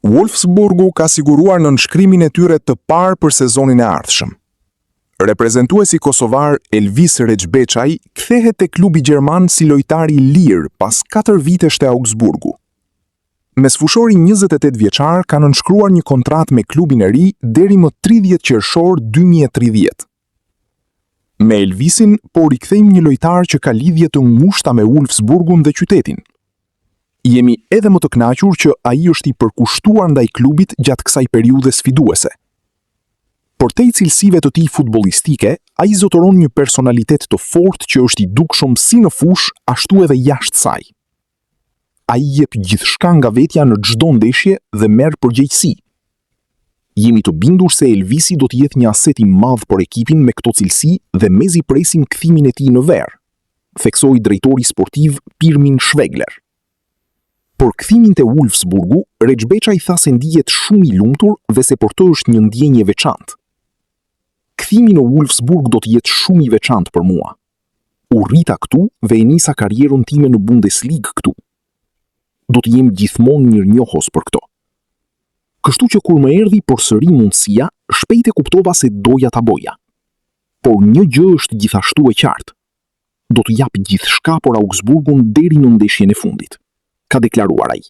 Wolfsburgu ka siguruar nënshkrimin e tyre të parë për sezonin e ardhshëm. Reprezentuesi kosovar Elvis Recbeçaj kthehet te klubi gjerman si lojtar i lirë pas 4 vitesh te Augsburgu. Mesfushori 28 vjeçar ka nënshkruar një kontratë me klubin e ri deri më 30 qershor 2030. Me Elvisin po rikthejmë një lojtar që ka lidhje të ngushta me Wolfsburgun dhe qytetin. Jemi edhe më të kënaqur që ai është i përkushtuar ndaj klubit gjatë kësaj periudhe sfiduese. Por te cilësive të tij futbollistike, ai zotëron një personalitet të fortë që është i dukshëm si në fush, ashtu edhe jashtë saj. Ai jep gjithçka nga vetja në çdo ndeshje dhe merr përgjegjësi. Jemi të bindur se Elvisi do të jetë një aset i madh për ekipin me këto cilësi dhe mezi presim kthimin e tij në verë, theksoi drejtori sportiv Pirmin Shvegler. Por kthimin te Wolfsburgu, Recbeçaj tha se ndihet shumë i lumtur dhe se për të është një ndjenjë e veçantë. Kthimi në Wolfsburg do të jetë shumë i veçantë për mua. U rrita këtu dhe e nisa karrierën time në Bundesligë këtu. Do të jem gjithmonë mirënjohës për këto. Kështu që kur më erdhi përsëri mundësia, shpejt e kuptova se doja ta boja. Por një gjë është gjithashtu e qartë. Do të jap gjithçka për Augsburgun deri në ndeshjen e fundit, ka deklaruar ai.